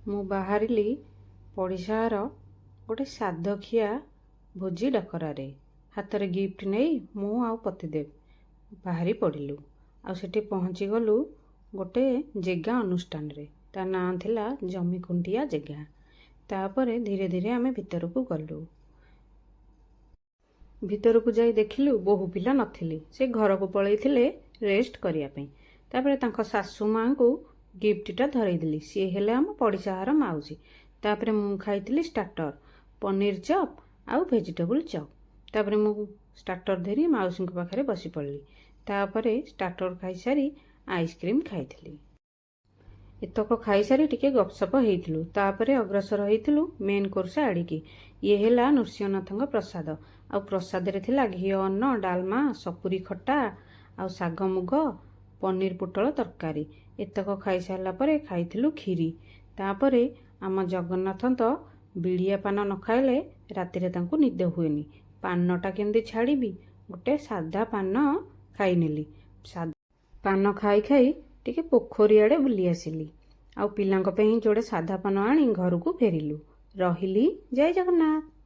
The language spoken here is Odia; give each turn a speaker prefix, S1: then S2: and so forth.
S1: ମୁଁ ବାହାରିଲି ପଡ଼ିଶାର ଗୋଟେ ସାଧଖିଆ ଭୋଜି ଡକରାରେ। ହାତରେ ଗିଫ୍ଟ ନେଇ ମୁଁ ଆଉ ପତିଦେବ ବାହାରି ପଡ଼ିଲୁ। ଆଉ ସେଠି ପହଞ୍ଚିଗଲୁ ଗୋଟେ ଜେଗା ଅନୁଷ୍ଠାନରେ। ତା ନାଁ ଥିଲା ଜମିକୁଣ୍ଟିଆ ଜେଗା। ତାପରେ ଧୀରେ ଧୀରେ ଆମେ ଭିତରକୁ ଗଲୁ। ଭିତରକୁ ଯାଇ ଦେଖିଲୁ ବୋହୂ ପିଲା ନଥିଲେ, ସେ ଘରକୁ ପଳେଇଥିଲେ ରେଷ୍ଟ କରିବା ପାଇଁ। ତାପରେ ତାଙ୍କ ଶାଶୁ ମାଆଙ୍କୁ ଗିଫ୍ଟଟା ଧରେଇଦେଲି। ସିଏ ହେଲେ ଆମ ପଡ଼ିଶାର ମାଉସୀ। ତାପରେ ମୁଁ ଖାଇଥିଲି ଷ୍ଟାର୍ଟର, ପନିର ଚପ୍ ଆଉ ଭେଜିଟେବୁଲ ଚପ୍। ତାପରେ ମୁଁ ଷ୍ଟାର୍ଟର ଧରି ମାଉସୀଙ୍କ ପାଖରେ ବସି ପଡ଼ିଲି। ତାପରେ ଷ୍ଟାର୍ଟର ଖାଇସାରି ଆଇସ୍କ୍ରିମ୍ ଖାଇଥିଲି। ଏତକ ଖାଇସାରି ଟିକେ ଗପସପ ହେଇଥିଲୁ। ତାପରେ ଅଗ୍ରସର ହେଇଥିଲୁ ମେନ୍ କୋର୍ସ ଆଡ଼ିକି। ଇଏ ହେଲା ନୃସିଂହନାଥଙ୍କ ପ୍ରସାଦ। ଆଉ ପ୍ରସାଦରେ ଥିଲା ଘିଅ ଅନ୍ନ, ଡାଲମା, ସପୁରୀ ଖଟା ଆଉ ଶାଗ ମୁଗ, ପନିର ପୋଟଳ ତରକାରୀ। ଏତକ ଖାଇସାରିଲା ପରେ ଖାଇଥିଲୁ କ୍ଷୀରି। ତାପରେ ଆମ ଜଗନ୍ନାଥ ତ ବିଡ଼ିଆ ପାନ ନ ଖାଇଲେ ରାତିରେ ତାଙ୍କୁ ନିଦ ହୁଏନି। ପାନଟା କେମିତି ଛାଡ଼ିବି, ଗୋଟେ ସାଧା ପାନ ଖାଇନେଲି। ପାନ ଖାଇ ଖାଇ ଟିକେ ପୋଖରୀ ଆଡ଼େ ବୁଲି ଆସିଲି। ଆଉ ପିଲାଙ୍କ ପାଇଁ ଯୋଡ଼େ ସାଧା ପାନ ଆଣି ଘରକୁ ଫେରିଲୁ। ରହିଲି। ଜୟ ଜଗନ୍ନାଥ।